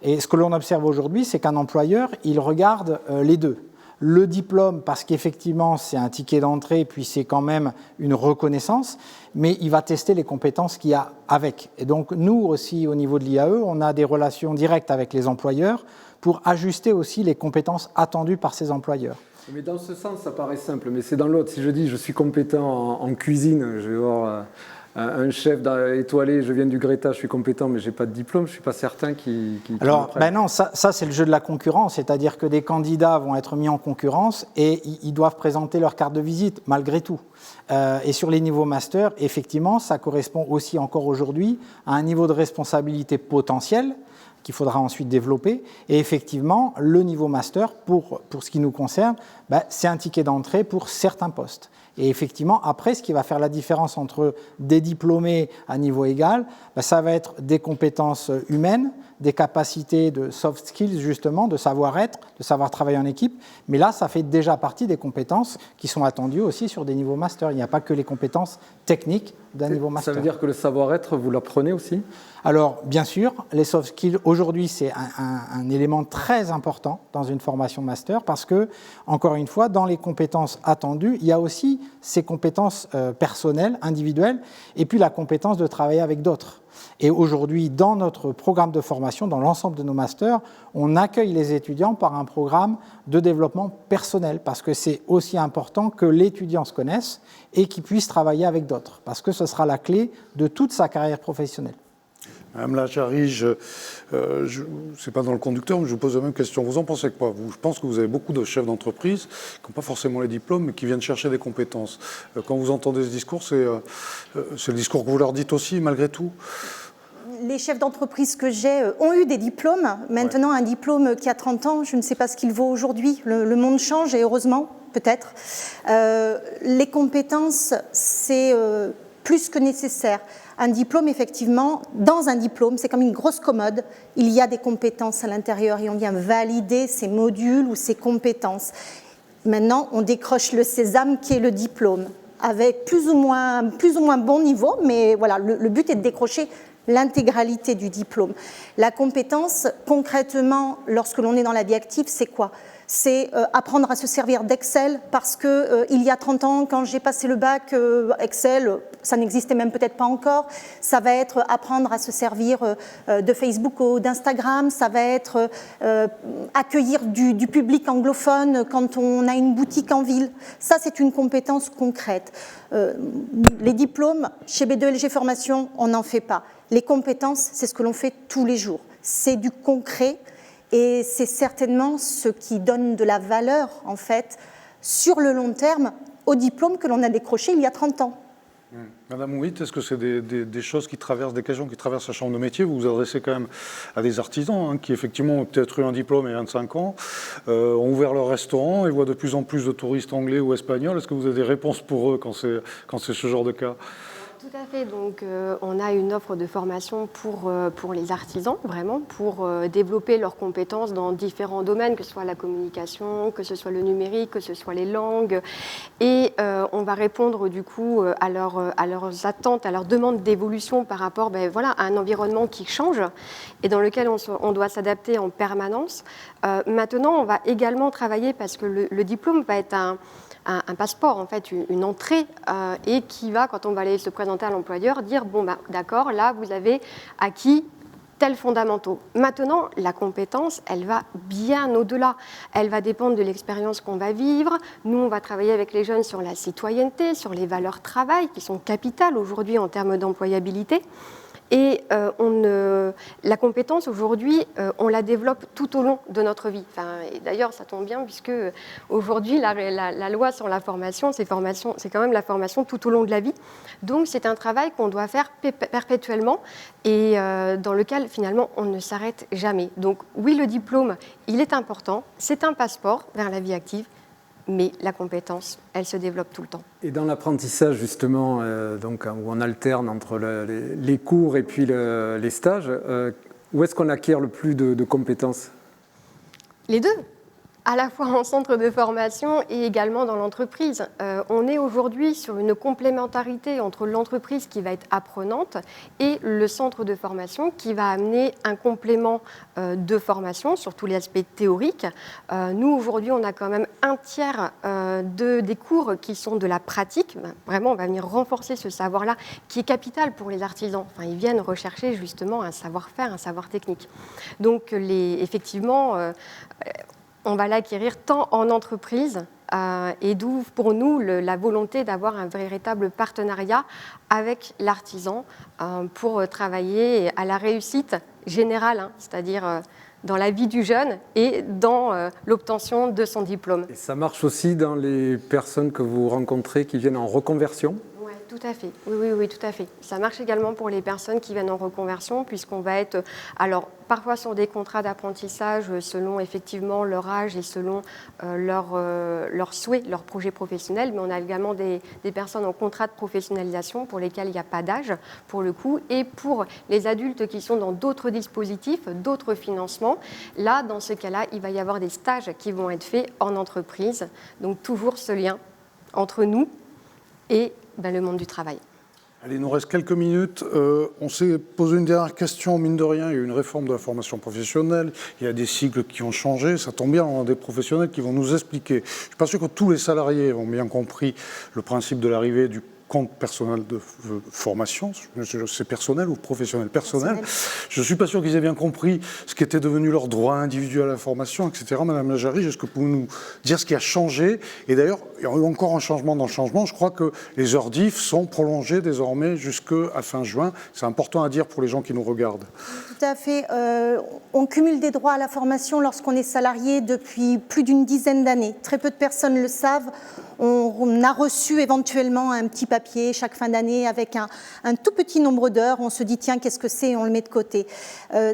Et ce que l'on observe aujourd'hui, c'est qu'un employeur, il regarde les deux. Le diplôme, parce qu'effectivement, c'est un ticket d'entrée, puis c'est quand même une reconnaissance, mais il va tester les compétences qu'il y a avec. Et donc, nous aussi, au niveau de l'IAE, on a des relations directes avec les employeurs pour ajuster aussi les compétences attendues par ces employeurs. Mais dans ce sens, ça paraît simple, mais c'est dans l'autre. Si je dis je suis compétent en cuisine, je vais voir un chef étoilé, je viens du Greta, je suis compétent, mais je n'ai pas de diplôme, je ne suis pas certain qu'il Alors, non, ça c'est le jeu de la concurrence, c'est-à-dire que des candidats vont être mis en concurrence et ils doivent présenter leur carte de visite, malgré tout. Et sur les niveaux master, effectivement, ça correspond aussi encore aujourd'hui à un niveau de responsabilité potentiel qu'il faudra ensuite développer. Et effectivement, le niveau master, pour ce qui nous concerne, c'est un ticket d'entrée pour certains postes. Et effectivement, après, ce qui va faire la différence entre des diplômés à niveau égal, ça va être des compétences humaines, des capacités de soft skills, justement, de savoir-être, de savoir travailler en équipe. Mais là, ça fait déjà partie des compétences qui sont attendues aussi sur des niveaux master. Il n'y a pas que les compétences techniques d'un niveau master. Ça veut dire que le savoir-être, vous l'apprenez aussi ? Alors, bien sûr, les soft skills, aujourd'hui, c'est un élément très important dans une formation master parce que, encore une fois, dans les compétences attendues, il y a aussi ces compétences personnelles, individuelles, et puis la compétence de travailler avec d'autres. Et aujourd'hui, dans notre programme de formation, dans l'ensemble de nos masters, on accueille les étudiants par un programme de développement personnel parce que c'est aussi important que l'étudiant se connaisse et qu'il puisse travailler avec d'autres parce que ce sera la clé de toute sa carrière professionnelle. Madame Lachary, c'est pas dans le conducteur, mais je vous pose la même question. Vous en pensez quoi ? Je pense que vous avez beaucoup de chefs d'entreprise qui n'ont pas forcément les diplômes, mais qui viennent chercher des compétences. Quand vous entendez ce discours, c'est le discours que vous leur dites aussi, malgré tout ? Les chefs d'entreprise que j'ai ont eu des diplômes. Maintenant, un diplôme qui a 30 ans, je ne sais pas ce qu'il vaut aujourd'hui. Le monde change, et heureusement, peut-être. Les compétences, c'est plus que nécessaire. Un diplôme, effectivement, dans un diplôme, c'est comme une grosse commode. Il y a des compétences à l'intérieur et on vient valider ces modules ou ces compétences. Maintenant, on décroche le sésame qui est le diplôme, avec plus ou moins bon niveau, mais voilà, le but est de décrocher l'intégralité du diplôme. La compétence, concrètement, lorsque l'on est dans la vie active, c'est quoi ? C'est apprendre à se servir d'Excel parce que il y a 30 ans, quand j'ai passé le bac, Excel, ça n'existait même peut-être pas encore. Ça va être apprendre à se servir de Facebook ou d'Instagram. Ça va être accueillir du public anglophone quand on a une boutique en ville. Ça, c'est une compétence concrète. Les diplômes, chez B2LG Formation, on n'en fait pas. Les compétences, c'est ce que l'on fait tous les jours. C'est du concret. Et c'est certainement ce qui donne de la valeur, en fait, sur le long terme, au diplôme que l'on a décroché il y a 30 ans. Madame Ouit, est-ce que c'est des choses qui traversent, des questions qui traversent la chambre de métier ? Vous vous adressez quand même à des artisans qui, effectivement, ont peut-être eu un diplôme il y a 25 ans, ont ouvert leur restaurant et voient de plus en plus de touristes anglais ou espagnols. Est-ce que vous avez des réponses pour eux quand c'est ce genre de cas ? Tout à fait. Donc, on a une offre de formation pour les artisans, vraiment, pour développer leurs compétences dans différents domaines, que ce soit la communication, que ce soit le numérique, que ce soit les langues. Et on va répondre du coup à leurs attentes, à leurs demandes d'évolution par rapport à un environnement qui change et dans lequel on doit s'adapter en permanence. Maintenant, on va également travailler parce que le diplôme va être un passeport, en fait, une entrée, et qui va, quand on va aller se présenter à l'employeur, dire bon, d'accord, là, vous avez acquis tels fondamentaux. Maintenant, la compétence, elle va bien au-delà. Elle va dépendre de l'expérience qu'on va vivre. Nous, on va travailler avec les jeunes sur la citoyenneté, sur les valeurs travail, qui sont capitales aujourd'hui en termes d'employabilité. Et la compétence, aujourd'hui, on la développe tout au long de notre vie. Et d'ailleurs, ça tombe bien, puisque aujourd'hui, la loi sur la formation, c'est quand même la formation tout au long de la vie. Donc, c'est un travail qu'on doit faire perpétuellement et dans lequel, finalement, on ne s'arrête jamais. Donc, oui, le diplôme, il est important. C'est un passeport vers la vie active. Mais la compétence, elle se développe tout le temps. Et dans l'apprentissage, justement, donc, où on alterne entre les cours et puis les stages, où est-ce qu'on acquiert le plus de compétences? Les deux, à la fois en centre de formation et également dans l'entreprise. On est aujourd'hui sur une complémentarité entre l'entreprise qui va être apprenante et le centre de formation qui va amener un complément de formation sur tous les aspects théoriques. Nous, aujourd'hui, on a quand même un tiers des cours qui sont de la pratique. Vraiment, on va venir renforcer ce savoir-là qui est capital pour les artisans. Enfin, ils viennent rechercher justement un savoir-faire, un savoir technique. Donc, effectivement, on va l'acquérir tant en entreprise et d'où pour nous la volonté d'avoir un véritable partenariat avec l'artisan pour travailler à la réussite générale, c'est-à-dire dans la vie du jeune et dans l'obtention de son diplôme. Et ça marche aussi dans les personnes que vous rencontrez qui viennent en reconversion? Oui, tout à fait. Oui, tout à fait. Ça marche également pour les personnes qui viennent en reconversion, puisqu'on va être, alors parfois sur des contrats d'apprentissage selon effectivement leur âge et selon leurs souhaits, leur projet professionnel, mais on a également des personnes en contrat de professionnalisation pour lesquelles il n'y a pas d'âge, pour le coup, et pour les adultes qui sont dans d'autres dispositifs, d'autres financements. Là, dans ce cas-là, il va y avoir des stages qui vont être faits en entreprise, donc toujours ce lien entre nous et le monde du travail. Allez, il nous reste quelques minutes. On s'est posé une dernière question. Mine de rien, il y a eu une réforme de la formation professionnelle. Il y a des cycles qui ont changé. Ça tombe bien, on a des professionnels qui vont nous expliquer. Je ne suis pas sûr que tous les salariés ont bien compris le principe de l'arrivée du compte personnel de formation, c'est personnel ou professionnel? Personnel. Je ne suis pas sûr qu'ils aient bien compris ce qu'était devenu leur droit individuel à la formation, etc. Madame Lajari, est-ce que vous pouvez nous dire ce qui a changé? Et d'ailleurs, il y a eu encore un changement dans le changement. Je crois que les heures diff sont prolongées désormais jusqu'à fin juin. C'est important à dire pour les gens qui nous regardent. Tout à fait. On cumule des droits à la formation lorsqu'on est salarié depuis plus d'une dizaine d'années. Très peu de personnes le savent. On a reçu éventuellement un petit papier chaque fin d'année avec un tout petit nombre d'heures. On se dit, tiens, qu'est-ce que c'est? On le met de côté.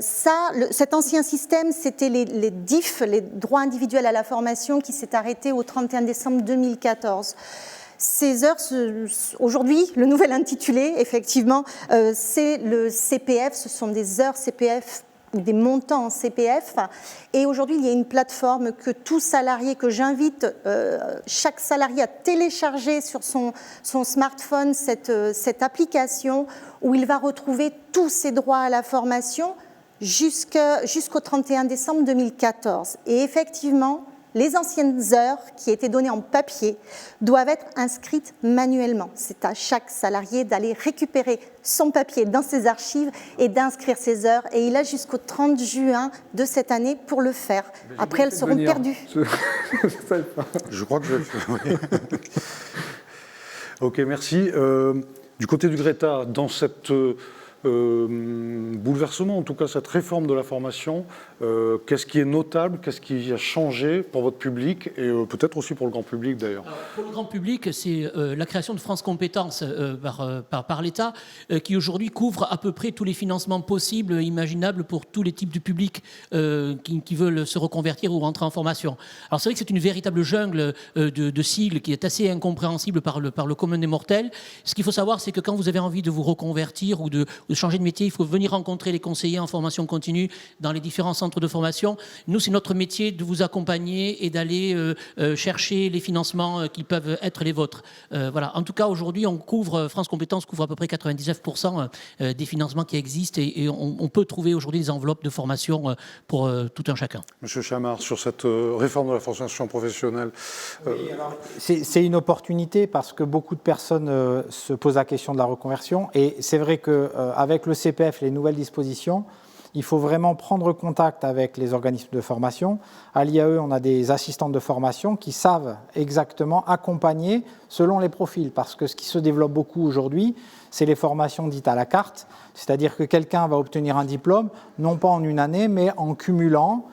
Cet ancien système, c'était les DIF, les droits individuels à la formation, qui s'est arrêté au 31 décembre 2014. Ces heures, aujourd'hui, le nouvel intitulé, effectivement, c'est le CPF. Ce sont des heures CPF, des montants en CPF. Et aujourd'hui, il y a une plateforme que tout salarié, que j'invite chaque salarié à télécharger sur son smartphone, cette application où il va retrouver tous ses droits à la formation jusqu'au 31 décembre 2014. Et effectivement, les anciennes heures qui étaient données en papier doivent être inscrites manuellement. C'est à chaque salarié d'aller récupérer son papier dans ses archives et d'inscrire ses heures. Et il a jusqu'au 30 juin de cette année pour le faire. Après, elles seront perdues. Je crois que je vais le faire, oui. Ok, merci. Du côté du Greta, dans cette bouleversement, en tout cas cette réforme de la formation, qu'est-ce qui est notable, qu'est-ce qui a changé pour votre public et peut-être aussi pour le grand public d'ailleurs? Pour le grand public, c'est la création de France Compétences par l'État qui aujourd'hui couvre à peu près tous les financements possibles, imaginables pour tous les types de publics qui veulent se reconvertir ou rentrer en formation. Alors c'est vrai que c'est une véritable jungle de sigles qui est assez incompréhensible par le commun des mortels. Ce qu'il faut savoir, c'est que quand vous avez envie de vous reconvertir ou de changer de métier, il faut venir rencontrer les conseillers en formation continue dans les différents centres de formation. Nous, c'est notre métier de vous accompagner et d'aller chercher les financements qui peuvent être les vôtres. Voilà. En tout cas, aujourd'hui, France Compétences couvre à peu près 99% des financements qui existent et on peut trouver aujourd'hui des enveloppes de formation pour tout un chacun. Monsieur Chamard, sur cette réforme de la formation professionnelle. C'est une opportunité parce que beaucoup de personnes se posent la question de la reconversion et c'est vrai qu'avec le CPF, les nouvelles dispositions, il faut vraiment prendre contact avec les organismes de formation. À l'IAE, on a des assistantes de formation qui savent exactement accompagner selon les profils. Parce que ce qui se développe beaucoup aujourd'hui, c'est les formations dites à la carte. C'est-à-dire que quelqu'un va obtenir un diplôme, non pas en une année, mais en cumulant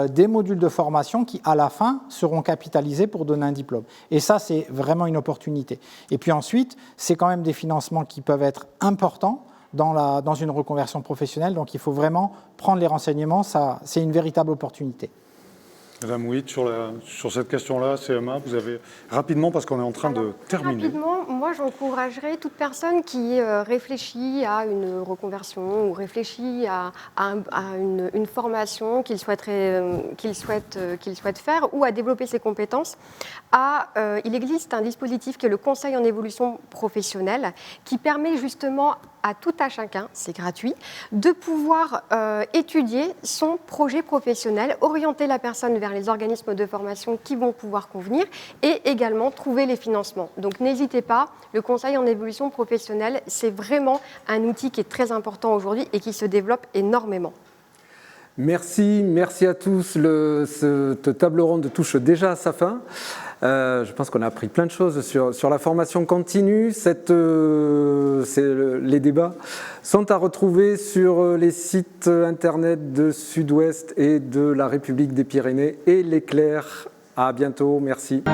des modules de formation qui, à la fin, seront capitalisés pour donner un diplôme. Et ça, c'est vraiment une opportunité. Et puis ensuite, c'est quand même des financements qui peuvent être importants dans une reconversion professionnelle. Donc il faut vraiment prendre les renseignements, c'est une véritable opportunité. Madame Witt, sur cette question-là, CMA, vous avez rapidement, parce qu'on est en train de terminer. Rapidement, moi j'encouragerais toute personne qui réfléchit à une reconversion ou réfléchit à une formation qu'il souhaite faire ou à développer ses compétences. Il existe un dispositif qui est le Conseil en évolution professionnelle qui permet justement à tout à chacun, c'est gratuit, de pouvoir étudier son projet professionnel, orienter la personne vers les organismes de formation qui vont pouvoir convenir et également trouver les financements. Donc n'hésitez pas, le Conseil en évolution professionnelle, c'est vraiment un outil qui est très important aujourd'hui et qui se développe énormément. Merci à tous. Cette table ronde touche déjà à sa fin. Je pense qu'on a appris plein de choses sur la formation continue. Les débats sont à retrouver sur les sites internet de Sud-Ouest et de la République des Pyrénées et l'Éclair. À bientôt, merci.